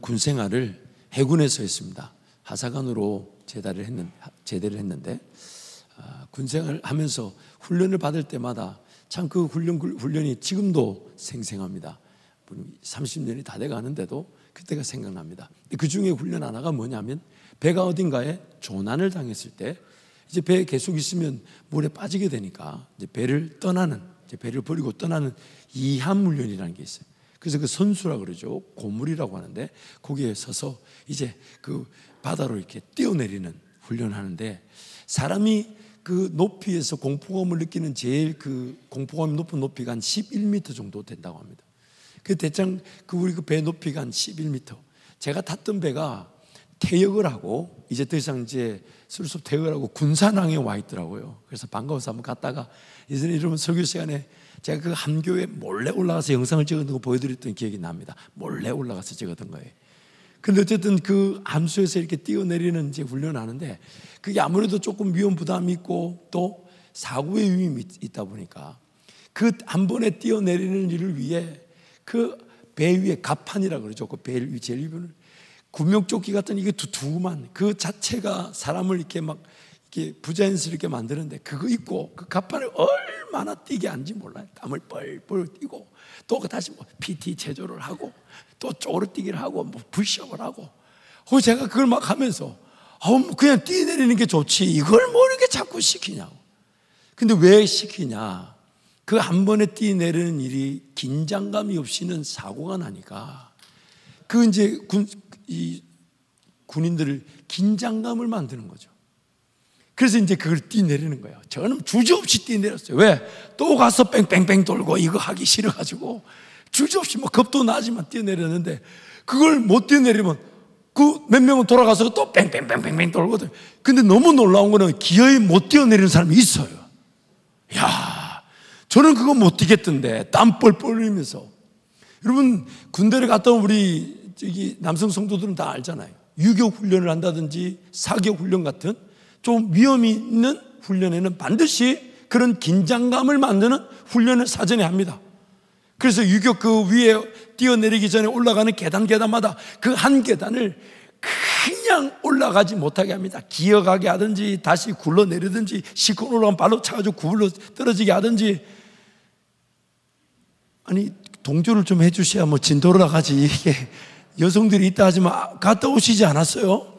군 생활을 해군에서 했습니다. 하사관으로 제대를 했는데 군 생활을 하면서 훈련을 받을 때마다 참 그 훈련이 지금도 생생합니다. 30년이 다 돼가는데도 그때가 생각납니다. 그 중에 훈련 하나가 뭐냐면 배가 어딘가에 조난을 당했을 때 이제 배에 계속 있으면 물에 빠지게 되니까 이제 배를 버리고 떠나는 이함 훈련이라는 게 있어요. 그래서 그 선수라 그러죠. 고물이라고 하는데 거기에 서서 이제 그 바다로 이렇게 뛰어내리는 훈련을 하는데 사람이 그 높이에서 공포감을 느끼는 제일 그 공포감이 높은 높이가 한 11m 정도 된다고 합니다. 그 대충 우리 그 배 높이가 한 11m. 제가 탔던 배가 퇴역을 하고 이제 더 이상 이제 술숲 퇴역을 하고 군산항에 와 있더라고요. 그래서 반가워서 한번 갔다가 예전에 이러면 설교 시간에 제가 그 함교에 몰래 올라가서 영상을 찍었던 거 보여드렸던 기억이 납니다. 몰래 올라가서 찍었던 거예요. 근데 어쨌든 그 암수에서 이렇게 뛰어내리는 이제 훈련을 하는데 그게 아무래도 조금 위험 부담이 있고 또 사고의 위험이 있다 보니까 그 한 번에 뛰어내리는 일을 위해 그 배 위에 갑판이라고 그러죠. 그 배 위 제일 위에 구명조끼 같은 이게 두툼한 그 자체가 사람을 이렇게 막 이렇게 부자연스럽게 만드는데 그거 입고 그 갑판을 얼마나 뛰게 하는지 몰라요. 땀을 뻘뻘 뛰고 또 다시 뭐 PT 체조를 하고 또 쪼르 뛰기를 하고 뭐 푸시업을 하고 제가 그걸 막 하면서 그냥 뛰어내리는 게 좋지 이걸 뭐 이렇게 자꾸 시키냐고. 근데 왜 시키냐? 그 한 번에 뛰어내리는 일이 긴장감이 없이는 사고가 나니까 그 이제 군인들을 긴장감을 만드는 거죠. 그래서 이제 그걸 뛰어내리는 거예요. 저는 주저없이 뛰어내렸어요. 왜? 또 가서 뺑뺑뺑 돌고 이거 하기 싫어가지고 주저없이 뭐 겁도 나지만 뛰어내렸는데 그걸 못 뛰어내리면 그 몇 명은 돌아가서 또 뺑뺑뺑뺑뺑 돌거든. 근데 너무 놀라운 거는 기어이 못 뛰어내리는 사람이 있어요. 야, 저는 그거 못 뛰겠던데 땀 뻘뻘 흘리면서. 여러분 군대를 갔다 온 우리 남성 성도들은 다 알잖아요. 유격 훈련을 한다든지 사격 훈련 같은 좀 위험이 있는 훈련에는 반드시 그런 긴장감을 만드는 훈련을 사전에 합니다. 그래서 유격 그 위에 뛰어내리기 전에 올라가는 계단마다 그 한 계단을 그냥 올라가지 못하게 합니다. 기어가게 하든지 다시 굴러내리든지 시커 올라가면 발로 차가지고 굴러 떨어지게 하든지. 아니 동조를 좀 해주셔야 뭐 진도로 가지. 이게 여성들이 있다 하지만 갔다 오시지 않았어요?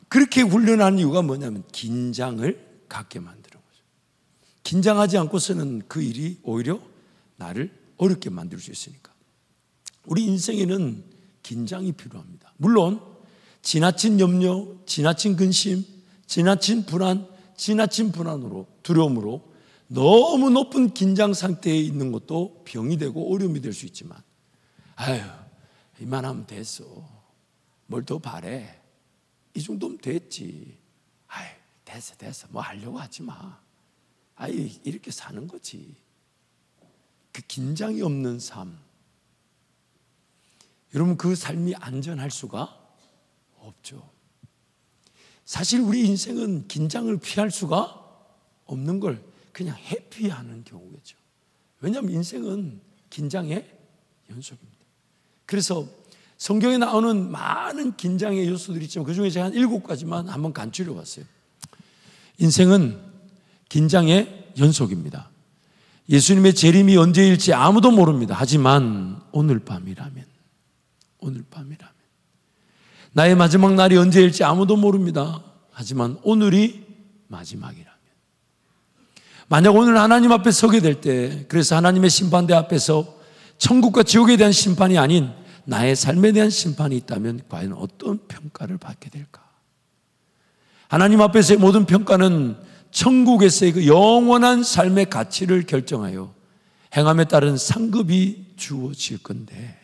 그렇게 훈련하는 이유가 뭐냐면 긴장을 갖게 만드는 거죠. 긴장하지 않고서는 그 일이 오히려 나를 어렵게 만들 수 있으니까. 우리 인생에는 긴장이 필요합니다. 물론 지나친 염려, 지나친 근심, 지나친 불안, 지나친 불안으로 두려움으로 너무 높은 긴장 상태에 있는 것도 병이 되고 어려움이 될 수 있지만 아유 이만하면 됐어. 뭘 더 바래. 이 정도면 됐지. 아이, 됐어. 뭐 하려고 하지 마. 아이, 이렇게 사는 거지. 그 긴장이 없는 삶. 여러분, 그 삶이 안전할 수가 없죠. 사실 우리 인생은 긴장을 피할 수가 없는 걸 그냥 회피하는 경우겠죠. 왜냐하면 인생은 긴장의 연속입니다. 그래서 성경에 나오는 많은 긴장의 요소들이 있지만 그중에 제가 한 7가지만 한번 간추려 봤어요. 인생은 긴장의 연속입니다. 예수님의 재림이 언제일지 아무도 모릅니다. 하지만 오늘 밤이라면 나의 마지막 날이 언제일지 아무도 모릅니다. 하지만 오늘이 마지막이라면 만약 오늘 하나님 앞에 서게 될 때 그래서 하나님의 심판대 앞에서 천국과 지옥에 대한 심판이 아닌 나의 삶에 대한 심판이 있다면 과연 어떤 평가를 받게 될까? 하나님 앞에서의 모든 평가는 천국에서의 그 영원한 삶의 가치를 결정하여 행함에 따른 상급이 주어질 건데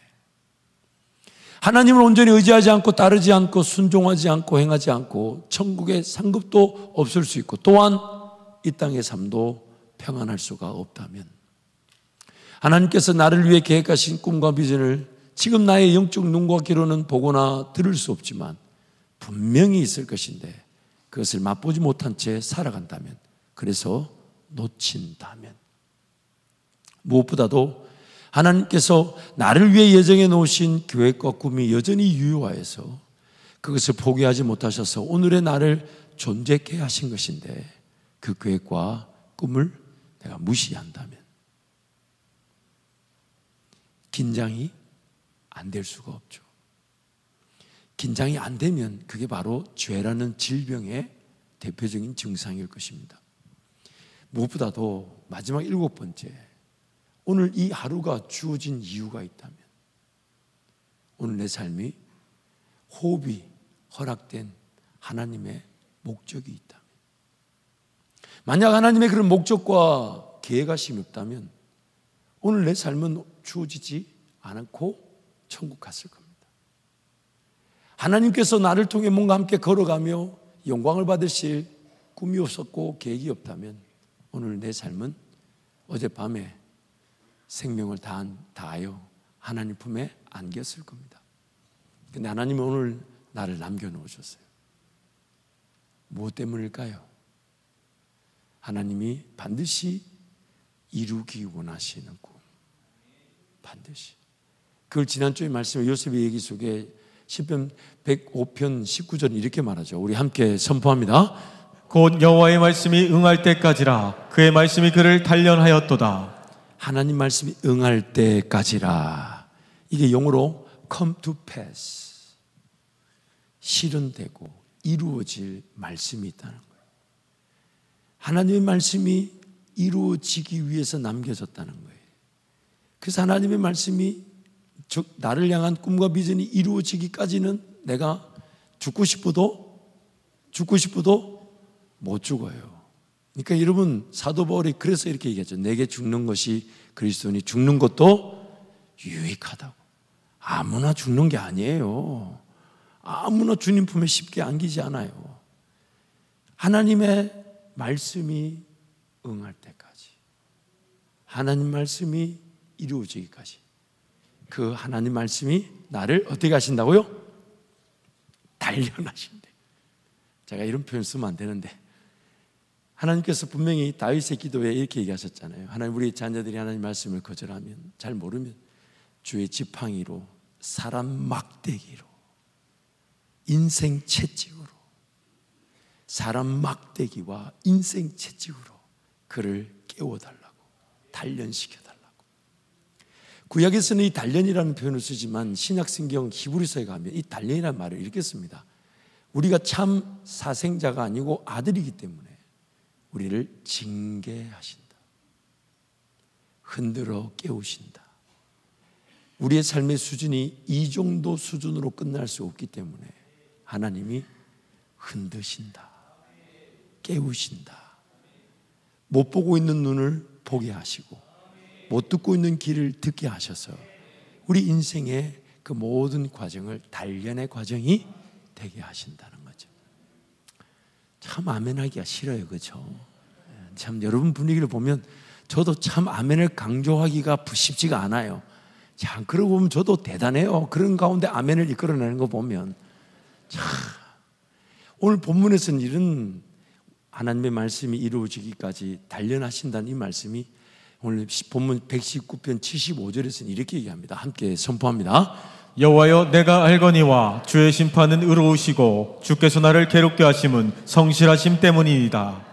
하나님을 온전히 의지하지 않고 따르지 않고 순종하지 않고 행하지 않고 천국의 상급도 없을 수 있고 또한 이 땅의 삶도 평안할 수가 없다면 하나님께서 나를 위해 계획하신 꿈과 비전을 지금 나의 영적 눈과 귀로는 보거나 들을 수 없지만 분명히 있을 것인데 그것을 맛보지 못한 채 살아간다면 그래서 놓친다면 무엇보다도 하나님께서 나를 위해 예정해 놓으신 계획과 꿈이 여전히 유효하여서 그것을 포기하지 못하셔서 오늘의 나를 존재케 하신 것인데, 그 계획과 꿈을 내가 무시한다면 긴장이 안 될 수가 없죠. 긴장이 안 되면 그게 바로 죄라는 질병의 대표적인 증상일 것입니다. 무엇보다도 마지막 7번째, 오늘 이 하루가 주어진 이유가 있다면, 오늘 내 삶이 호흡이 허락된 하나님의 목적이 있다면, 만약 하나님의 그런 목적과 계획하심이 없다면 오늘 내 삶은 주어지지 않고 천국 갔을 겁니다. 하나님께서 나를 통해 뭔가 함께 걸어가며 영광을 받으실 꿈이 없었고 계획이 없다면 오늘 내 삶은 어젯밤에 생명을 다하여 하나님 품에 안겼을 겁니다. 그런데 하나님은 오늘 나를 남겨놓으셨어요. 무엇 때문일까요? 하나님이 반드시 이루기 원하시는 꿈, 반드시. 그걸 지난주에 말씀에 요셉의 얘기 속에 시편 105편 19절 이렇게 말하죠. 우리 함께 선포합니다. 곧 여호와의 말씀이 응할 때까지라 그의 말씀이 그를 단련하였도다. 하나님 말씀이 응할 때까지라. 이게 영어로 come to pass, 실현되고 이루어질 말씀이 있다는 거예요. 하나님의 말씀이 이루어지기 위해서 남겨졌다는 거예요. 그래서 하나님의 말씀이 즉 나를 향한 꿈과 비전이 이루어지기까지는 내가 죽고 싶어도 못 죽어요. 그러니까 여러분, 사도 바울이 그래서 이렇게 얘기하죠. 내게 죽는 것이 그리스도니 죽는 것도 유익하다고. 아무나 죽는 게 아니에요. 아무나 주님 품에 쉽게 안기지 않아요. 하나님의 말씀이 응할 때까지, 하나님 말씀이 이루어지기까지, 그 하나님 말씀이 나를 어떻게 하신다고요? 단련하신대. 제가 이런 표현 쓰면 안 되는데, 하나님께서 분명히 다윗의 기도에 이렇게 얘기하셨잖아요. 하나님, 우리 자녀들이 하나님 말씀을 거절하면, 잘 모르면 주의 지팡이로, 사람 막대기로, 인생 채찍으로, 사람 막대기와 인생 채찍으로 그를 깨워달라고, 단련시켜달라고. 구약에서는 이 단련이라는 표현을 쓰지만 신약성경 히브리서에 가면 이 단련이라는 말을 이렇게 씁니다. 우리가 참 사생자가 아니고 아들이기 때문에 우리를 징계하신다, 흔들어 깨우신다. 우리의 삶의 수준이 이 정도 수준으로 끝날 수 없기 때문에 하나님이 흔드신다, 깨우신다. 못 보고 있는 눈을 보게 하시고 못 듣고 있는 귀를 듣게 하셔서 우리 인생의 그 모든 과정을 단련의 과정이 되게 하신다는 거죠. 참 아멘하기가 싫어요, 그렇죠? 참 여러분 분위기를 보면 저도 참 아멘을 강조하기가 쉽지가 않아요. 참 그러고 보면 저도 대단해요. 그런 가운데 아멘을 이끌어내는 거 보면 참. 오늘 본문에서는 이런 하나님의 말씀이 이루어지기까지 단련하신다는 이 말씀이 오늘 본문 119편 75절에서는 이렇게 얘기합니다. 함께 선포합니다. 여호와여, 내가 알거니와 주의 심판은 의로우시고 주께서 나를 괴롭게 하심은 성실하심 때문이니이다.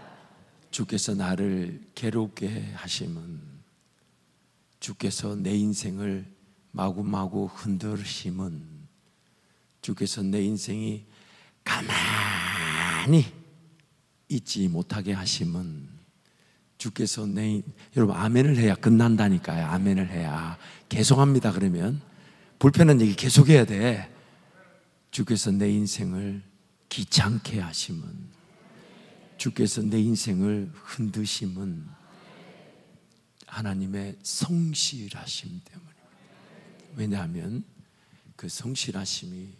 주께서 나를 괴롭게 하심은, 주께서 내 인생을 마구마구 흔들으심은, 주께서 내 인생이 가만히 있지 못하게 하심은, 주께서 여러분 아멘을 해야 끝난다니까요. 아멘을 해야. 계속합니다. 그러면 불편한 얘기 계속해야 돼. 주께서 내 인생을 귀찮게 하심은, 주께서 내 인생을 흔드심은 하나님의 성실하심 때문입니다. 왜냐하면 그 성실하심이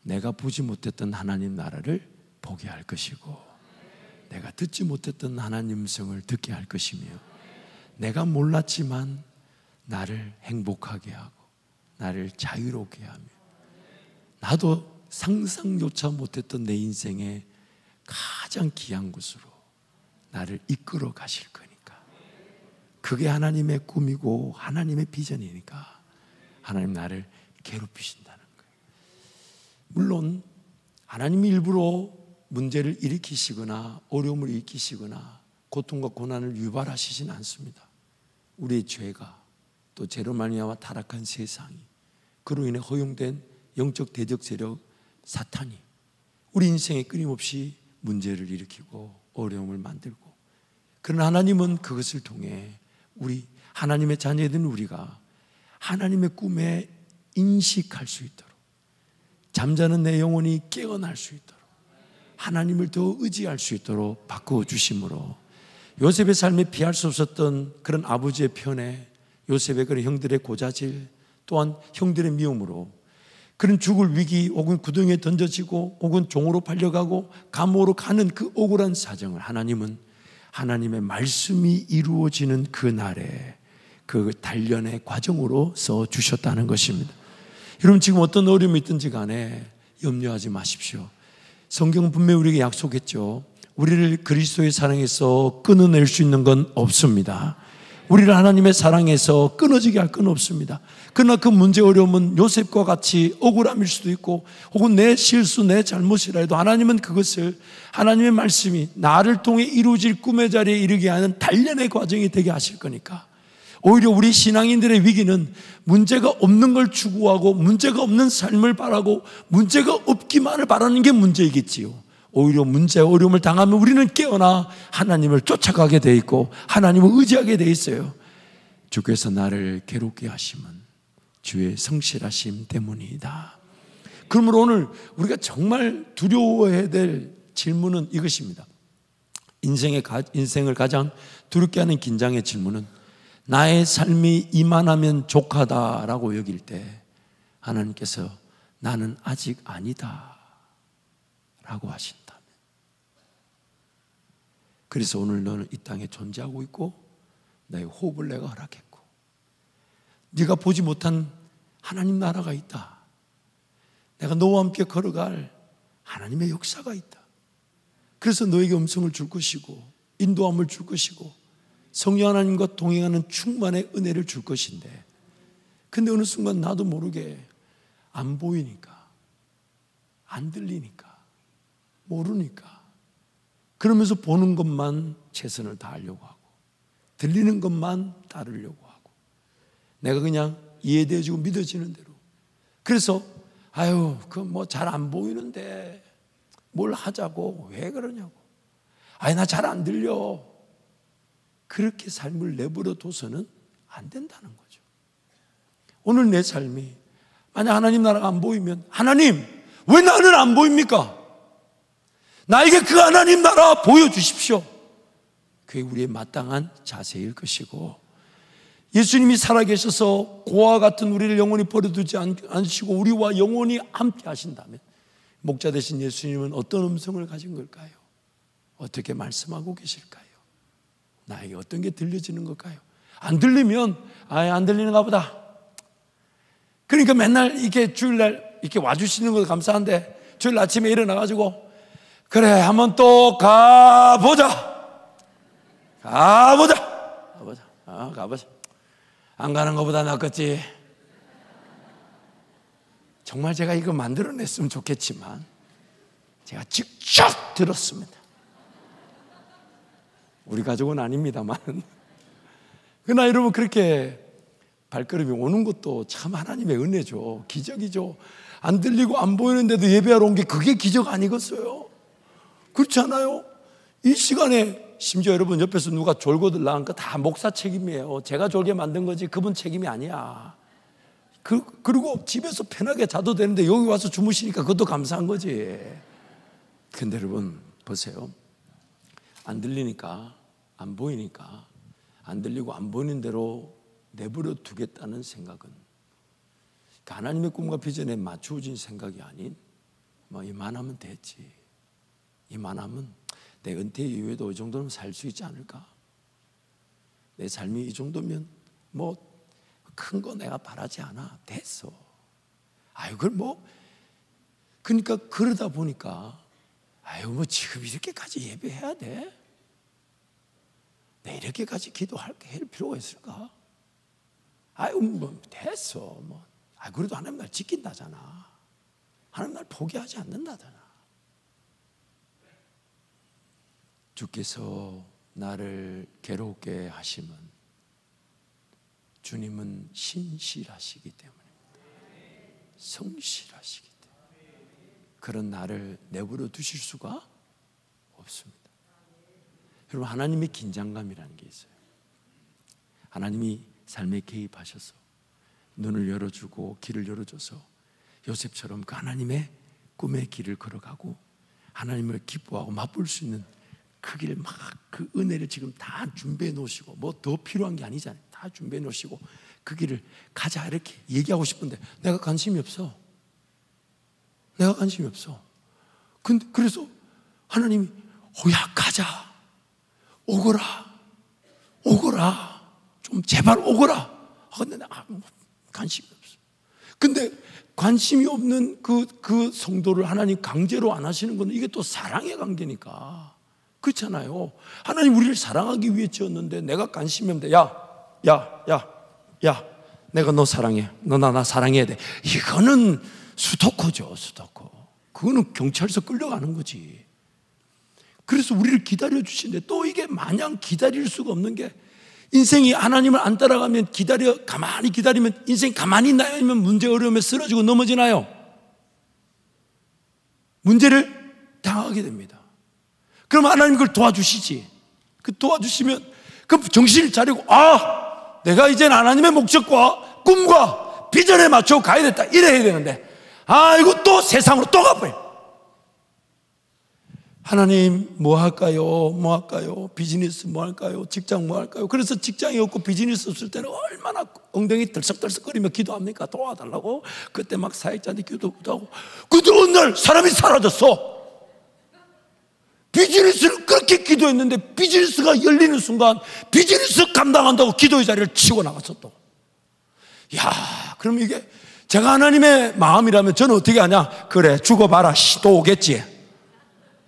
내가 보지 못했던 하나님 나라를 보게 할 것이고, 내가 듣지 못했던 하나님 음성을 듣게 할 것이며, 내가 몰랐지만 나를 행복하게 하고 나를 자유롭게 하며, 나도 상상조차 못했던 내 인생의 가장 귀한 곳으로 나를 이끌어 가실 거니까 그게 하나님의 꿈이고 하나님의 비전이니까 하나님 나를 괴롭히신다는 거예요. 물론 하나님이 일부러 문제를 일으키시거나 어려움을 일으키시거나 고통과 고난을 유발하시진 않습니다. 우리의 죄가 또 죄로 말미암아 타락한 세상이 그로 인해 허용된 영적 대적 세력 사탄이 우리 인생에 끊임없이 문제를 일으키고 어려움을 만들고, 그러나 하나님은 그것을 통해 우리 하나님의 자녀된 우리가 하나님의 꿈에 인식할 수 있도록, 잠자는 내 영혼이 깨어날 수 있도록, 하나님을 더 의지할 수 있도록 바꾸어 주심으로 요셉의 삶에 피할 수 없었던 그런 아버지의 편에, 요셉의 그런 형들의 고자질, 또한 형들의 미움으로 그런 죽을 위기 혹은 구덩이에 던져지고 혹은 종으로 팔려가고 감옥으로 가는 그 억울한 사정을 하나님은 하나님의 말씀이 이루어지는 그 날에 그 단련의 과정으로 써주셨다는 것입니다. 여러분, 지금 어떤 어려움이 있든지 간에 염려하지 마십시오. 성경은 분명히 우리에게 약속했죠. 우리를 그리스도의 사랑에서 끊어낼 수 있는 건 없습니다. 우리를 하나님의 사랑에서 끊어지게 할 건 없습니다. 그러나 그 문제 어려움은 요셉과 같이 억울함일 수도 있고 혹은 내 실수, 내 잘못이라 해도 하나님은 그것을 하나님의 말씀이 나를 통해 이루어질 꿈의 자리에 이르게 하는 단련의 과정이 되게 하실 거니까, 오히려 우리 신앙인들의 위기는 문제가 없는 걸 추구하고 문제가 없는 삶을 바라고 문제가 없기만을 바라는 게 문제이겠지요. 오히려 문제, 어려움을 당하면 우리는 깨어나 하나님을 쫓아가게 돼 있고 하나님을 의지하게 돼 있어요. 주께서 나를 괴롭게 하심은 주의 성실하심 때문이다. 그러므로 오늘 우리가 정말 두려워해야 될 질문은 이것입니다. 인생을 가장 두렵게 하는 긴장의 질문은 나의 삶이 이만하면 족하다라고 여길 때 하나님께서 나는 아직 아니다 라고 하신다면, 그래서 오늘 너는 이 땅에 존재하고 있고 나의 호흡을 내가 허락했고 네가 보지 못한 하나님 나라가 있다. 내가 너와 함께 걸어갈 하나님의 역사가 있다. 그래서 너에게 음성을 줄 것이고 인도함을 줄 것이고 성령 하나님과 동행하는 충만의 은혜를 줄 것인데, 근데 어느 순간 나도 모르게 안 보이니까, 안 들리니까, 모르니까 그러면서 보는 것만 최선을 다하려고 하고 들리는 것만 따르려고 하고 내가 그냥 이해되어지고 믿어지는 대로, 그래서 아유 그 뭐 잘 안 보이는데 뭘 하자고 왜 그러냐고, 아니 나 잘 안 들려, 그렇게 삶을 내버려 둬서는 안 된다는 거죠. 오늘 내 삶이 만약 하나님 나라가 안 보이면 하나님 왜 나는 안 보입니까? 나에게 그 하나님 나라 보여주십시오. 그게 우리의 마땅한 자세일 것이고, 예수님이 살아계셔서 고와 같은 우리를 영원히 버려두지 않으시고 우리와 영원히 함께 하신다면 목자 되신 예수님은 어떤 음성을 가진 걸까요? 어떻게 말씀하고 계실까요? 나에게 어떤 게 들려지는 걸까요? 안 들리면 아예 안 들리는가 보다. 그러니까 맨날 이렇게 주일날 이렇게 와주시는 것도 감사한데 주일 아침에 일어나가지고 그래 한번 또 가보자. 안 가는 것보다 낫겠지. 정말 제가 이거 만들어냈으면 좋겠지만 제가 직접 들었습니다. 우리 가족은 아닙니다만, 그러나 여러분 그렇게 발걸음이 오는 것도 참 하나님의 은혜죠. 기적이죠. 안 들리고 안 보이는데도 예배하러 온 게 그게 기적 아니겠어요? 그렇지 않아요? 이 시간에 심지어 여러분 옆에서 누가 졸고들 나간 거 다 목사 책임이에요. 제가 졸게 만든 거지 그분 책임이 아니야. 그리고 집에서 편하게 자도 되는데 여기 와서 주무시니까 그것도 감사한 거지. 근데 여러분 보세요. 안 들리니까, 안 보이니까, 안 들리고 안 보이는 대로 내버려 두겠다는 생각은 하나님의 꿈과 비전에 맞추어진 생각이 아닌 뭐 이만하면 됐지, 이만하면 내 은퇴 이후에도 이 정도는 살 수 있지 않을까, 내 삶이 이 정도면 뭐 큰 거 내가 바라지 않아, 됐어. 아유 그걸 뭐, 그러니까 그러다 보니까 아유 뭐 지금 이렇게까지 예배해야 돼? 내 이렇게까지 기도할 필요가 있을까? 아유, 뭐 됐어. 뭐, 그래도 하나님 날 지킨다잖아. 하나님 날 포기하지 않는다잖아. 주께서 나를 괴롭게 하심은 주님은 신실하시기 때문입니다. 성실하시기 때문에 그런 나를 내버려 두실 수가 없습니다. 여러분, 하나님의 긴장감이라는 게 있어요. 하나님이 삶에 개입하셔서 눈을 열어주고 길을 열어줘서 요셉처럼 그 하나님의 꿈의 길을 걸어가고 하나님을 기뻐하고 맛볼 수 있는 그 길을 막 그 은혜를 지금 다 준비해 놓으시고 뭐 더 필요한 게 아니잖아요. 다 준비해 놓으시고 그 길을 가자 이렇게 얘기하고 싶은데 내가 관심이 없어. 내가 관심이 없어. 근데 그래서 하나님이 야 가자. 오거라. 오거라. 좀 제발 오거라. 근데 내가 관심이 없어. 근데 관심이 없는 그 성도를 하나님 강제로 안 하시는 건 이게 또 사랑의 관계니까. 그렇잖아요. 하나님 우리를 사랑하기 위해 지었는데 내가 관심이 없는데 야 내가 너 사랑해. 너 나 사랑해야 돼. 이거는 스토커죠. 스토커. 그거는 경찰서 끌려가는 거지. 그래서 우리를 기다려 주시는데 또 이게 마냥 기다릴 수가 없는 게 인생이 하나님을 안 따라가면 가만히 기다리면 인생 가만히 있나요? 아니면 문제 어려움에 쓰러지고 넘어지나요? 문제를 당하게 됩니다. 그럼 하나님 그걸 도와주시지. 그 도와주시면 그럼 정신을 차리고 내가 이제는 하나님의 목적과 꿈과 비전에 맞춰 가야겠다 이래야 되는데 이거 또 세상으로 또 가버려. 하나님 뭐 할까요? 비즈니스 뭐 할까요? 직장 뭐 할까요? 그래서 직장이 없고 비즈니스 없을 때는 얼마나 엉덩이 들썩들썩거리며 기도합니까? 도와달라고. 그때 막 사역자한테 기도도 하고. 근데 어느 날 사람이 사라졌어. 비즈니스를 그렇게 기도했는데 비즈니스가 열리는 순간 비즈니스 감당한다고 기도의 자리를 치고 나갔어 또. 그럼 이게 제가 하나님의 마음이라면 저는 어떻게 하냐? 그래 죽어봐라 또 오겠지.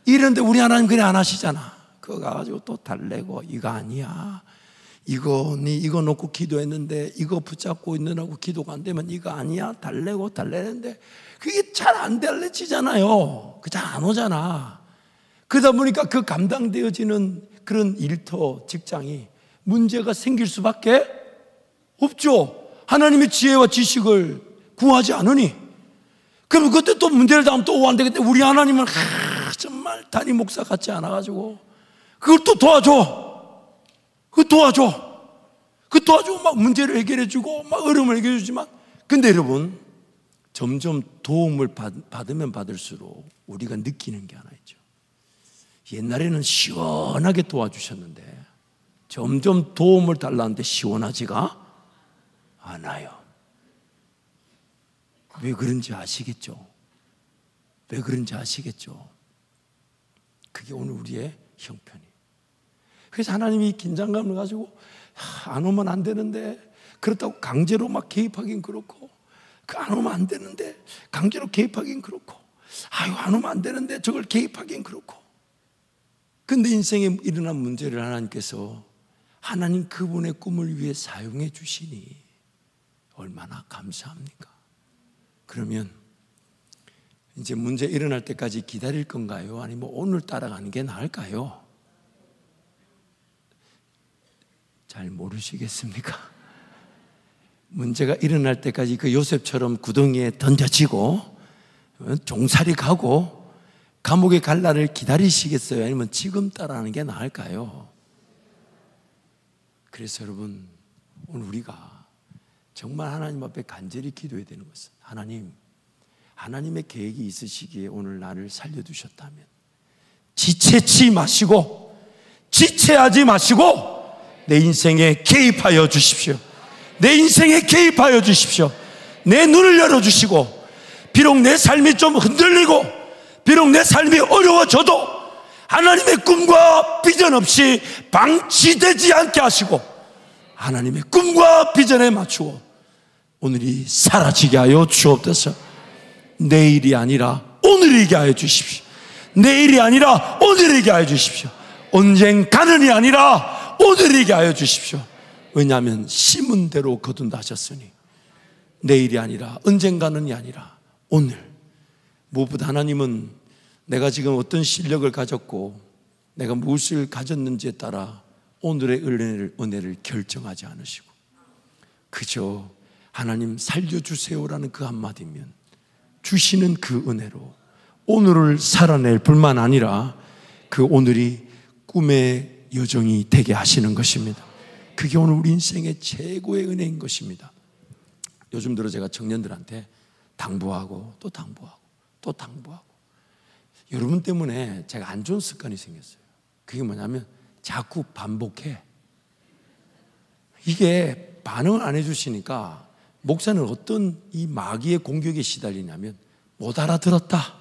이런데 우리 하나님 그래 안 하시잖아. 그거 가지고 또 달래고 이거 아니야. 이거 놓고 기도했는데 이거 붙잡고 있느라고 기도가 안 되면 이거 아니야. 달래는데 그게 잘 안 달래지잖아요. 그 잘 안 오잖아. 그러다 보니까 그 감당되어지는 그런 일터 직장이 문제가 생길 수밖에 없죠. 하나님의 지혜와 지식을 구하지 않으니. 그럼 그때 또 문제를 당하면 또 오한데 그때 우리 하나님은 정말 담임 목사 같지 않아가지고 그걸 또 도와줘. 그 도와줘. 막 문제를 해결해주고 막 어려움을 해결해주지만 근데 여러분 점점 도움을 받으면 받을수록 우리가 느끼는 게 하나 있죠. 옛날에는 시원하게 도와주셨는데 점점 도움을 달라는데 시원하지가 않아요. 왜 그런지 아시겠죠? 그게 오늘 우리의 형편이에요. 그래서 하나님이 긴장감을 가지고 안 오면 안 되는데 그렇다고 강제로 막 개입하긴 그렇고 안 오면 안 되는데 강제로 개입하긴 그렇고 안 오면 안 되는데 저걸 개입하긴 그렇고 근데 인생에 일어난 문제를 하나님께서 하나님 그분의 꿈을 위해 사용해 주시니 얼마나 감사합니까? 그러면 이제 문제 일어날 때까지 기다릴 건가요? 아니면 오늘 따라가는 게 나을까요? 잘 모르시겠습니까? 문제가 일어날 때까지 그 요셉처럼 구덩이에 던져지고 종살이 가고 감옥에 갈 날을 기다리시겠어요? 아니면 지금 따라하는 게 나을까요? 그래서 여러분 오늘 우리가 정말 하나님 앞에 간절히 기도해야 되는 것은 하나님의 계획이 있으시기에 오늘 나를 살려두셨다면 지체하지 마시고 내 인생에 개입하여 주십시오. 내 눈을 열어주시고 비록 내 삶이 좀 흔들리고 비록 내 삶이 어려워져도 하나님의 꿈과 비전 없이 방치되지 않게 하시고 하나님의 꿈과 비전에 맞추어 오늘이 사라지게 하여 주옵소서. 내일이 아니라 오늘이게 하여 주십시오. 언젠가는이 아니라 오늘이게 하여 주십시오. 왜냐하면 심은 대로 거둔다 하셨으니 내일이 아니라 언젠가는이 아니라 오늘. 무엇보다 하나님은 내가 지금 어떤 실력을 가졌고 내가 무엇을 가졌는지에 따라 오늘의 은혜를 결정하지 않으시고 그저 하나님 살려주세요라는 그 한마디면 주시는 그 은혜로 오늘을 살아낼 뿐만 아니라 그 오늘이 꿈의 여정이 되게 하시는 것입니다. 그게 오늘 우리 인생의 최고의 은혜인 것입니다. 요즘 들어 제가 청년들한테 당부하고 또 당부하고 또 당부하고, 여러분 때문에 제가 안 좋은 습관이 생겼어요. 그게 뭐냐면 자꾸 반복해. 이게 반응을 안 해주시니까 목사는 어떤 이 마귀의 공격에 시달리냐면 못 알아들었다.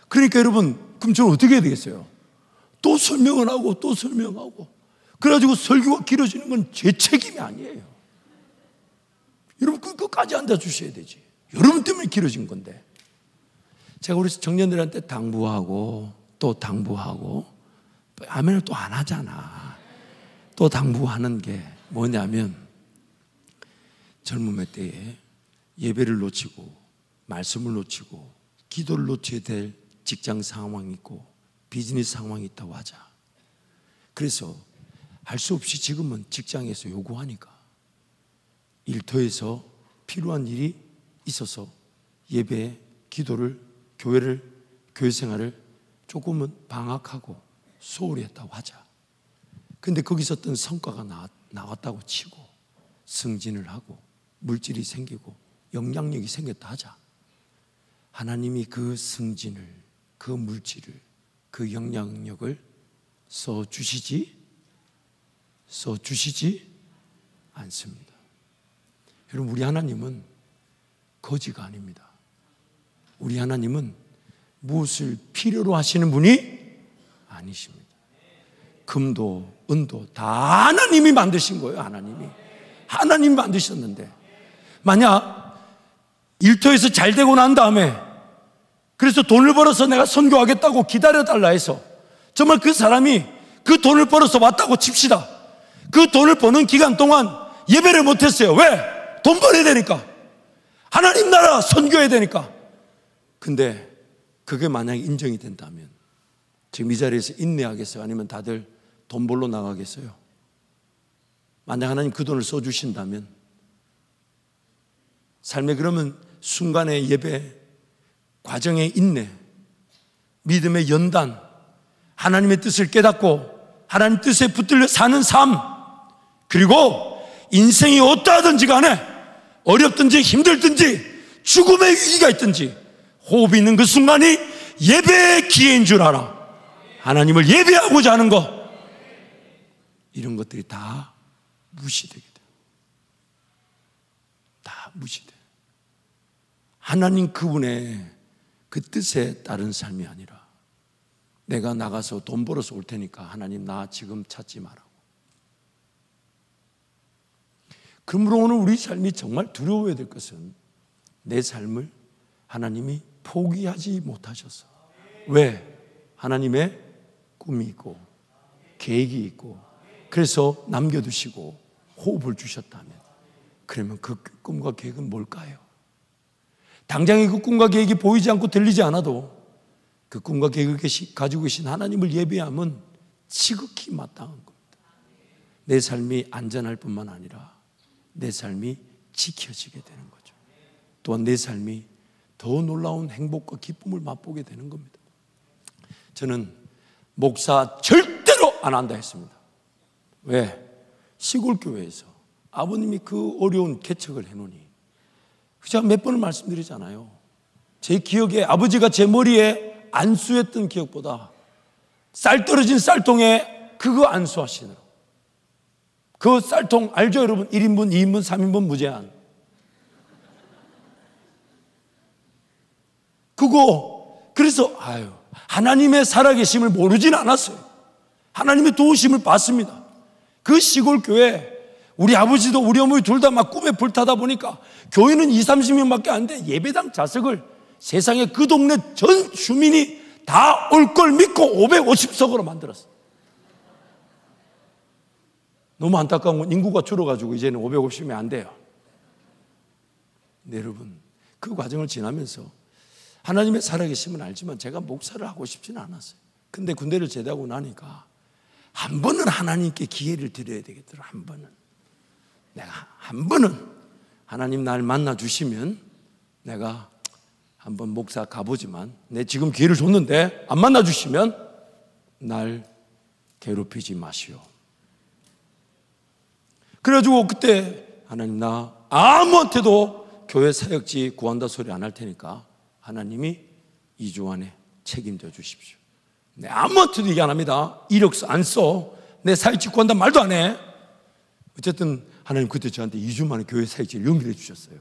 그러니까 여러분, 그럼 저는 어떻게 해야 되겠어요? 또 설명을 하고 또 설명하고, 그래가지고 설교가 길어지는 건 제 책임이 아니에요. 여러분 끝까지 앉아주셔야 되지. 여러분 때문에 길어진 건데. 제가 우리 청년들한테 당부하고 또 당부하고 아멘을 또 안 하잖아. 또 당부하는 게 뭐냐면, 젊음의 때에 예배를 놓치고 말씀을 놓치고 기도를 놓쳐야 될 직장 상황이 있고 비즈니스 상황이 있다고 하자. 그래서 할 수 없이 지금은 직장에서 요구하니까 일터에서 필요한 일이 있어서 예배, 기도를, 교회 생활을 조금은 방학하고 소홀히 했다고 하자. 근데 거기서 어떤 성과가 나왔다고 치고 승진을 하고 물질이 생기고 영향력이 생겼다 하자. 하나님이 그 승진을, 그 물질을, 그 영향력을 써주시지 않습니다. 여러분, 우리 하나님은 거지가 아닙니다. 우리 하나님은 무엇을 필요로 하시는 분이 아니십니다. 금도 은도 다 하나님이 만드신 거예요. 하나님이 만드셨는데, 만약 일터에서 잘 되고 난 다음에 그래서 돈을 벌어서 내가 선교하겠다고 기다려달라 해서 정말 그 사람이 그 돈을 벌어서 왔다고 칩시다. 그 돈을 버는 기간 동안 예배를 못했어요. 왜? 돈 벌어야 되니까. 하나님 나라 선교해야 되니까. 근데 그게 만약에 인정이 된다면 지금 이 자리에서 인내하겠어요? 아니면 다들 돈 벌러 나가겠어요? 만약 하나님 그 돈을 써주신다면 삶의 그러면 순간의 예배, 과정의 인내, 믿음의 연단, 하나님의 뜻을 깨닫고 하나님 뜻에 붙들려 사는 삶, 그리고 인생이 어떠하든지 간에 어렵든지 힘들든지 죽음의 위기가 있든지 호흡이 있는 그 순간이 예배의 기회인 줄 알아. 하나님을 예배하고자 하는 것, 이런 것들이 다 무시되게 돼요. 다 무시돼요. 하나님 그분의 그 뜻에 따른 삶이 아니라 내가 나가서 돈 벌어서 올 테니까 하나님 나 지금 찾지 마라고. 그러므로 오늘 우리 삶이 정말 두려워해야 될 것은 내 삶을 하나님이 포기하지 못하셔서. 왜? 하나님의 꿈이 있고 계획이 있고 그래서 남겨두시고 호흡을 주셨다면, 그러면 그 꿈과 계획은 뭘까요? 당장의 그 꿈과 계획이 보이지 않고 들리지 않아도 그 꿈과 계획을 가지고 계신 하나님을 예배함은 지극히 마땅한 겁니다. 내 삶이 안전할 뿐만 아니라 내 삶이 지켜지게 되는 거죠. 또한 내 삶이 더 놀라운 행복과 기쁨을 맛보게 되는 겁니다. 저는 목사 절대로 안 한다 했습니다. 왜? 시골 교회에서 아버님이 그 어려운 개척을 해놓으니, 제가 몇 번을 말씀드리잖아요. 제 기억에 아버지가 제 머리에 안수했던 기억보다 쌀 떨어진 쌀통에 그거 안수하시느라, 그 쌀통 알죠 여러분? 1인분, 2인분, 3인분 무제한. 그거 그래서 하나님의 살아계심을 모르진 않았어요. 하나님의 도우심을 받습니다. 그 시골 교회, 우리 아버지도 우리 어머니 둘 다 막 꿈에 불타다 보니까 교회는 20-30명밖에 안 돼. 예배당 좌석을 세상에 그 동네 전 주민이 다 올 걸 믿고 550석으로 만들었어. 너무 안타까운 건 인구가 줄어가지고 이제는 550이 안 돼요. 네, 여러분, 그 과정을 지나면서 하나님의 살아계심은 알지만 제가 목사를 하고 싶지는 않았어요. 근데 군대를 제대하고 나니까 한 번은 하나님께 기회를 드려야 되겠더라. 한 번은 내가 한 번은 하나님 날 만나 주시면 내가 한번 목사 가보지만 내 지금 기회를 줬는데 안 만나 주시면 날 괴롭히지 마시오. 그래가지고 그때 하나님 나 아무한테도 교회 사역지 구한다 소리 안 할 테니까 하나님이 2주 안에 책임져 주십시오. 내 아무한테도 얘기 안 합니다. 이력서 안 써. 내 사역지 구한다 말도 안 해. 어쨌든 하나님 그때 저한테 2주 만에 교회 사역지를 연결해 주셨어요.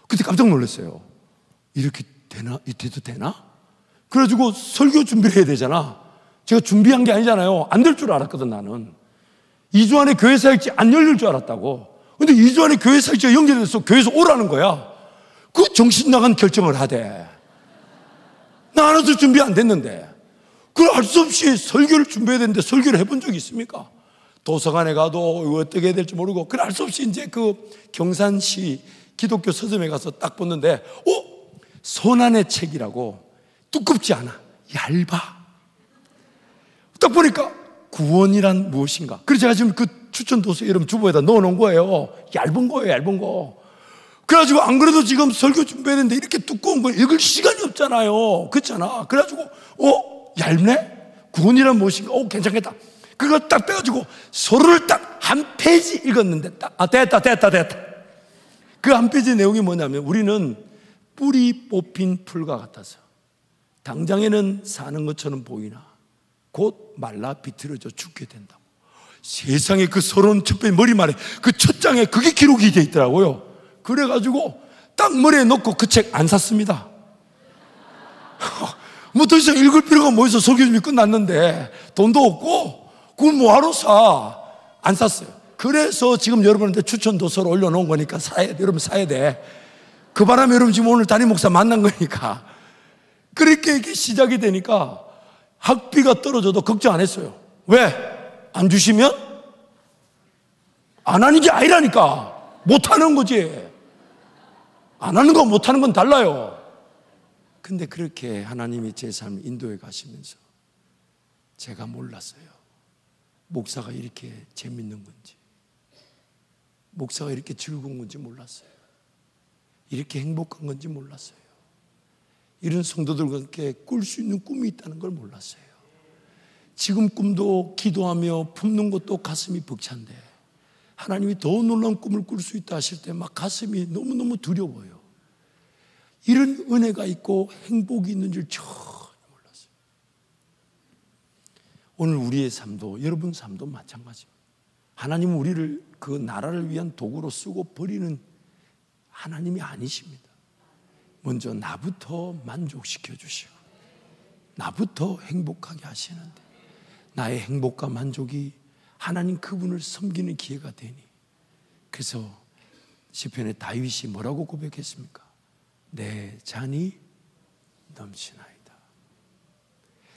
그때 깜짝 놀랐어요. 이렇게 되나? 이때도 되나? 그래가지고 설교 준비를 해야 되잖아. 제가 준비한 게 아니잖아요. 안 될 줄 알았거든 나는. 2주 안에 교회 사역지 안 열릴 줄 알았다고. 근데 2주 안에 교회 사역지가 연결돼서 교회에서 오라는 거야. 그 정신 나간 결정을 하대. 나 하나도 준비 안 됐는데. 그걸 알 수 없이 설교를 준비해야 되는데 설교를 해본 적이 있습니까? 도서관에 가도 어떻게 해야 될지 모르고 그걸 알 수 없이 이제 그 경산시 기독교 서점에 가서 딱 봤는데 손안의 책이라고 두껍지 않아. 얇아. 딱 보니까 구원이란 무엇인가. 그래서 제가 지금 그 추천 도서 여러분 주보에다 넣어놓은 거예요. 얇은 거예요, 얇은 거. 그래가지고 안 그래도 지금 설교 준비했는데 이렇게 두꺼운 걸 읽을 시간이 없잖아요. 그렇잖아. 그래가지고 얇네? 구원이란 무엇인가? 괜찮겠다. 그거 딱 빼가지고 서로를 딱 한 페이지 읽었는데 됐다. 그 한 페이지 내용이 뭐냐면 우리는 뿌리 뽑힌 풀과 같아서 당장에는 사는 것처럼 보이나 곧 말라 비틀어져 죽게 된다고. 세상에 그 서러운 첫 페이지 머리말에 그 첫 장에 그게 기록이 되어 있더라고요. 그래가지고 딱 머리에 넣고 그 책 안 샀습니다. 뭐 더 이상 읽을 필요가 뭐 있어. 설교 준비 끝났는데 돈도 없고 그걸 뭐하러 사. 안 샀어요. 그래서 지금 여러분한테 추천 도서를 올려놓은 거니까 여러분 사야 돼. 그 바람에 여러분 지금 오늘 담임 목사 만난 거니까. 그렇게 이렇게 시작이 되니까 학비가 떨어져도 걱정 안 했어요. 왜? 안 주시면 안 하는 게 아니라니까. 못하는 거지. 안 하는 거 못하는 건 달라요. 근데 그렇게 하나님이 제 삶을 인도해 가시면서 제가 몰랐어요. 목사가 이렇게 재밌는 건지, 목사가 이렇게 즐거운 건지 몰랐어요. 이렇게 행복한 건지 몰랐어요. 이런 성도들과 함께 꿀 수 있는 꿈이 있다는 걸 몰랐어요. 지금 꿈도 기도하며 품는 것도 가슴이 벅찬데 하나님이 더 놀라운 꿈을 꿀 수 있다 하실 때 막 가슴이 너무너무 두려워요. 이런 은혜가 있고 행복이 있는 줄 전혀 몰랐어요. 오늘 우리의 삶도 여러분 삶도 마찬가지입니다. 하나님은 우리를 그 나라를 위한 도구로 쓰고 버리는 하나님이 아니십니다. 먼저 나부터 만족시켜 주시고 나부터 행복하게 하시는데 나의 행복과 만족이 하나님 그분을 섬기는 기회가 되니, 그래서 시편의 다윗이 뭐라고 고백했습니까? 내 잔이 넘치나이다.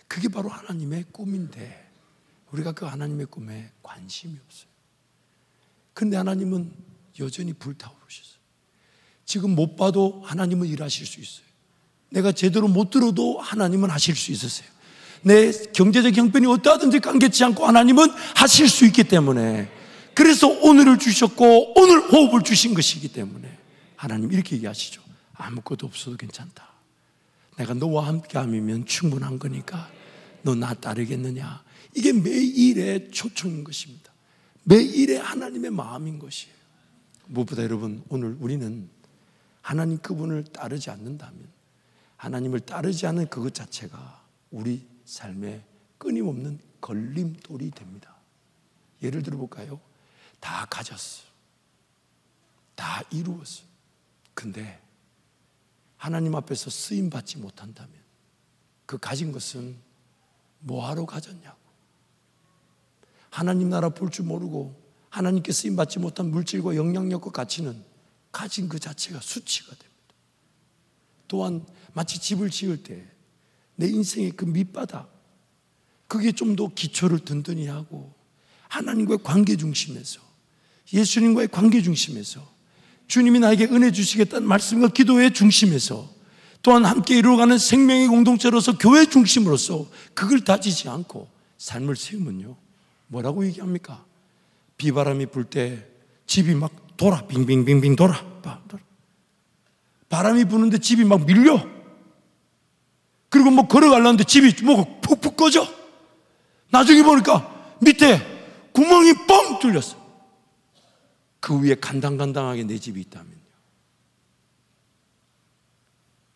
그게 바로 하나님의 꿈인데 우리가 그 하나님의 꿈에 관심이 없어요. 그런데 하나님은 여전히 불타오르셨어요. 지금 못 봐도 하나님은 일하실 수 있어요. 내가 제대로 못 들어도 하나님은 하실 수 있었어요. 내 경제적 형편이 어떠하든지 관계치 않고 하나님은 하실 수 있기 때문에, 그래서 오늘을 주셨고 오늘 호흡을 주신 것이기 때문에 하나님 이렇게 얘기하시죠. 아무것도 없어도 괜찮다. 내가 너와 함께함이면 충분한 거니까 너 나 따르겠느냐. 이게 매일의 초청인 것입니다. 매일의 하나님의 마음인 것이에요. 무엇보다 여러분, 오늘 우리는 하나님 그분을 따르지 않는다면, 하나님을 따르지 않는 그것 자체가 우리 삶에 끊임없는 걸림돌이 됩니다. 예를 들어 볼까요? 다 가졌어. 다 이루었어. 근데 하나님 앞에서 쓰임받지 못한다면 그 가진 것은 뭐하러 가졌냐고. 하나님 나라 볼 줄 모르고 하나님께 쓰임받지 못한 물질과 영향력과 가치는 가진 그 자체가 수치가 됩니다. 또한 마치 집을 지을 때 내 인생의 그 밑바닥, 그게 좀 더 기초를 든든히 하고 하나님과의 관계 중심에서, 예수님과의 관계 중심에서, 주님이 나에게 은혜 주시겠다는 말씀과 기도의 중심에서, 또한 함께 이루어가는 생명의 공동체로서 교회 중심으로서 그걸 다지지 않고 삶을 세우면요, 뭐라고 얘기합니까? 비바람이 불 때 집이 막 돌아, 빙빙빙빙 돌아. 바람이 부는데 집이 막 밀려. 그리고 뭐 걸어가려는데 집이 뭐 푹푹 꺼져. 나중에 보니까 밑에 구멍이 뻥 뚫렸어. 그 위에 간당간당하게 내 집이 있다면요.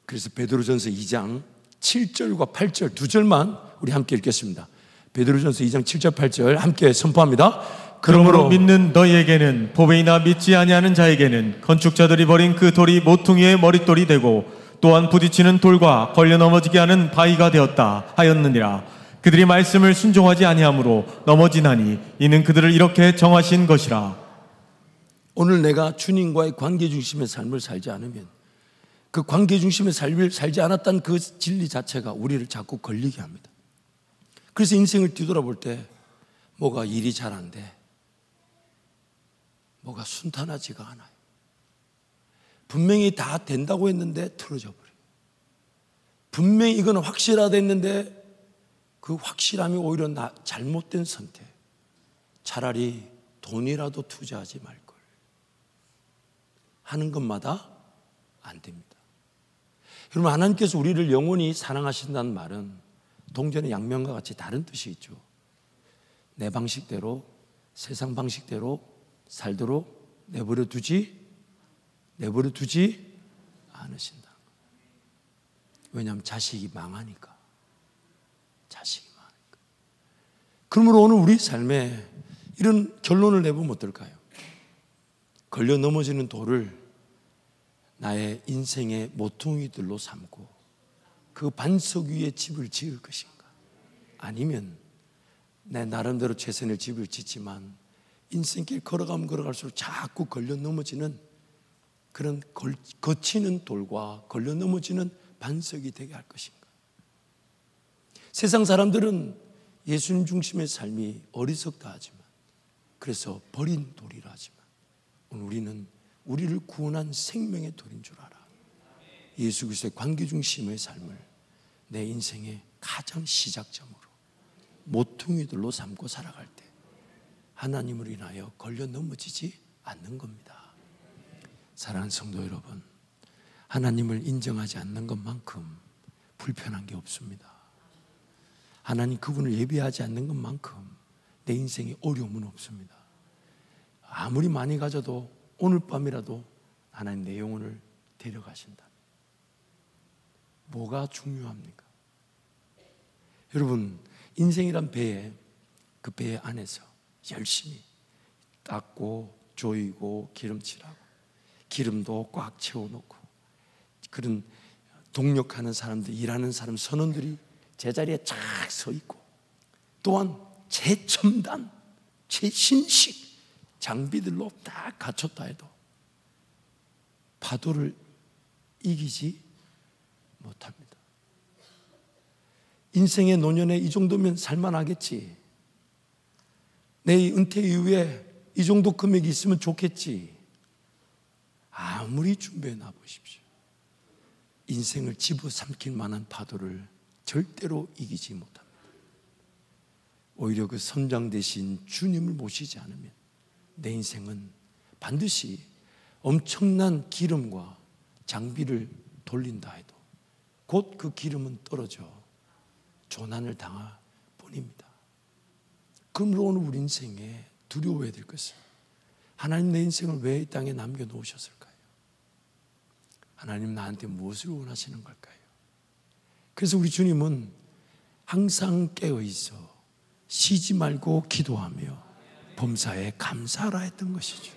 그래서 베드로전서 2장 7절과 8절 두 절만 우리 함께 읽겠습니다. 베드로전서 2장 7절 8절 함께 선포합니다. 그러므로 믿는 너희에게는 보배이나 믿지 아니하는 자에게는 건축자들이 버린 그 돌이 모퉁이의 머릿돌이 되고 또한 부딪히는 돌과 걸려 넘어지게 하는 바위가 되었다 하였느니라. 그들이 말씀을 순종하지 아니하므로 넘어지나니 이는 그들을 이렇게 정하신 것이라. 오늘 내가 주님과의 관계 중심의 삶을 살지 않으면, 그 관계 중심의 삶을 살지 않았다는 그 진리 자체가 우리를 자꾸 걸리게 합니다. 그래서 인생을 뒤돌아볼 때 뭐가 일이 잘 안 돼, 뭐가 순탄하지가 않아요. 분명히 다 된다고 했는데 틀어져 버려요. 분명히 이건 확실하다 했는데 그 확실함이 오히려 잘못된 선택. 차라리 돈이라도 투자하지 말걸 하는 것마다 안 됩니다. 여러분, 하나님께서 우리를 영원히 사랑하신다는 말은 동전의 양면과 같이 다른 뜻이 있죠. 내 방식대로, 세상 방식대로 살도록 내버려 두지 않으신다. 왜냐하면 자식이 망하니까. 그러므로 오늘 우리 삶에 이런 결론을 내보면 어떨까요? 걸려 넘어지는 돌을 나의 인생의 모퉁이들로 삼고 그 반석 위에 집을 지을 것인가? 아니면 내 나름대로 최선의 집을 짓지만 인생길 걸어가면 걸어갈수록 자꾸 걸려 넘어지는 그런 거치는 돌과 걸려 넘어지는 반석이 되게 할 것인가? 세상 사람들은 예수님 중심의 삶이 어리석다 하지만, 그래서 버린 돌이라 하지만, 오늘 우리는 우리를 구원한 생명의 돌인 줄 알아. 예수 그리스도의 관계 중심의 삶을 내 인생의 가장 시작점으로 모퉁이들로 삼고 살아갈 때 하나님을 인하여 걸려 넘어지지 않는 겁니다. 사랑하는 성도 여러분, 하나님을 인정하지 않는 것만큼 불편한 게 없습니다. 하나님 그분을 예배하지 않는 것만큼 내 인생에 어려움은 없습니다. 아무리 많이 가져도 오늘 밤이라도 하나님 내 영혼을 데려가신다. 뭐가 중요합니까? 여러분, 인생이란 배에, 그 배 안에서 열심히 닦고 조이고 기름칠하고 기름도 꽉 채워놓고 그런 동력하는 사람들, 일하는 사람 선원들이 제자리에 쫙 서 있고, 또한 최첨단, 최신식 장비들로 딱 갖췄다 해도 파도를 이기지 못합니다. 인생의 노년에 이 정도면 살만하겠지, 내 은퇴 이후에 이 정도 금액이 있으면 좋겠지, 아무리 준비해 놔 보십시오. 인생을 집어삼킬 만한 파도를 절대로 이기지 못합니다. 오히려 그 선장 대신 주님을 모시지 않으면 내 인생은 반드시 엄청난 기름과 장비를 돌린다 해도 곧 그 기름은 떨어져 조난을 당할 뿐입니다. 그러므로 오늘 우리 인생에 두려워해야 될 것은, 하나님 내 인생을 왜 이 땅에 남겨놓으셨을까요? 하나님 나한테 무엇을 원하시는 걸까요? 그래서 우리 주님은 항상 깨어있어 쉬지 말고 기도하며 범사에 감사하라 했던 것이죠.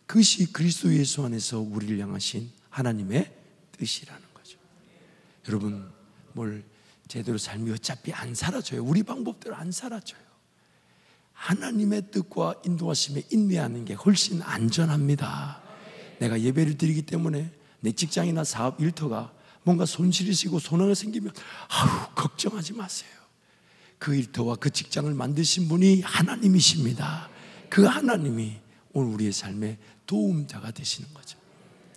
그것이 그리스도 예수 안에서 우리를 향하신 하나님의 뜻이라는 거죠. 여러분, 뭘 제대로 삶이 어차피 안 사라져요. 우리 방법대로 안 사라져요. 하나님의 뜻과 인도하심에 인내하는 게 훨씬 안전합니다. 내가 예배를 드리기 때문에 내 직장이나 사업 일터가 뭔가 손실이 생기고 손해가 생기면 걱정하지 마세요. 그 일터와 그 직장을 만드신 분이 하나님이십니다. 그 하나님이 오늘 우리의 삶의 도움자가 되시는 거죠.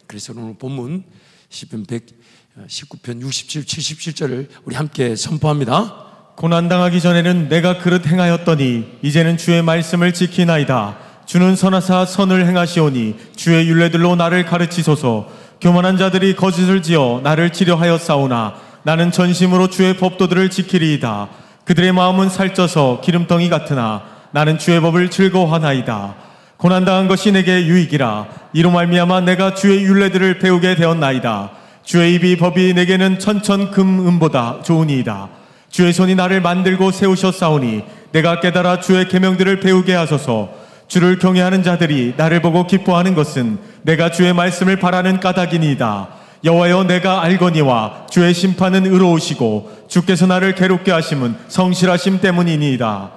그래서 오늘 본문 시편 119편 67, 77절을 우리 함께 선포합니다. 고난당하기 전에는 내가 그릇 행하였더니 이제는 주의 말씀을 지키나이다. 주는 선하사 선을 행하시오니 주의 율례들로 나를 가르치소서. 교만한 자들이 거짓을 지어 나를 치려하였사오나 나는 전심으로 주의 법도들을 지키리이다. 그들의 마음은 살쪄서 기름덩이 같으나 나는 주의 법을 즐거워하나이다. 고난당한 것이 내게 유익이라. 이로 말미암아 내가 주의 율례들을 배우게 되었나이다. 주의 입이 법이 내게는 천천 금은보다 좋으니이다. 주의 손이 나를 만들고 세우셨사오니 내가 깨달아 주의 계명들을 배우게 하소서. 주를 경외하는 자들이 나를 보고 기뻐하는 것은 내가 주의 말씀을 바라는 까닭이니이다. 여호와여, 내가 알거니와 주의 심판은 의로우시고 주께서 나를 괴롭게 하심은 성실하심 때문이니이다.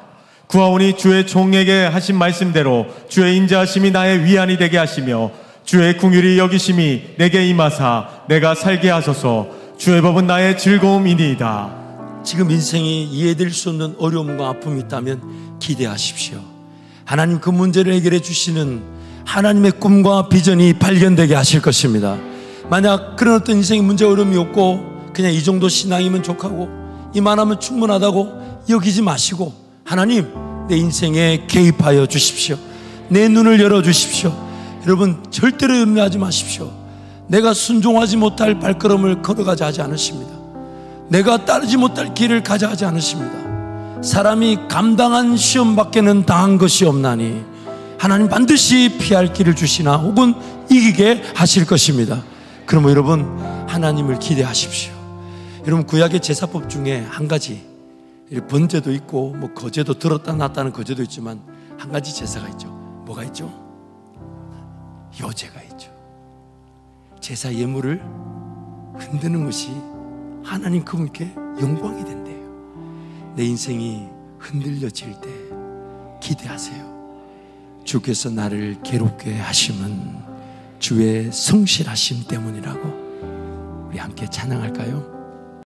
구하오니 주의 종에게 하신 말씀대로 주의 인자하심이 나의 위안이 되게 하시며 주의 긍휼이 여기심이 내게 임하사 내가 살게 하소서. 주의 법은 나의 즐거움이니이다. 지금 인생이 이해될 수 없는 어려움과 아픔이 있다면 기대하십시오. 하나님 그 문제를 해결해 주시는 하나님의 꿈과 비전이 발견되게 하실 것입니다. 만약 그런 어떤 인생의 문제 어려움이 없고 그냥 이 정도 신앙이면 족하고 이만하면 충분하다고 여기지 마시고 하나님 내 인생에 개입하여 주십시오. 내 눈을 열어주십시오. 여러분 절대로 염려하지 마십시오. 내가 순종하지 못할 발걸음을 걸어가자 하지 않으십니다. 내가 따르지 못할 길을 가자 하지 않으십니다. 사람이 감당한 시험밖에는 당한 것이 없나니 하나님 반드시 피할 길을 주시나 혹은 이기게 하실 것입니다. 그러면 여러분 하나님을 기대하십시오. 여러분 구약의 제사법 중에 한 가지 번제도 있고 뭐 거제도 들었다 놨다는 거제도 있지만 한 가지 제사가 있죠. 뭐가 있죠? 여제가 있죠. 제사 예물을 흔드는 것이 하나님 그분께 영광이 된대요. 내 인생이 흔들려질 때 기대하세요. 주께서 나를 괴롭게 하심은 주의 성실하심 때문이라고 우리 함께 찬양할까요?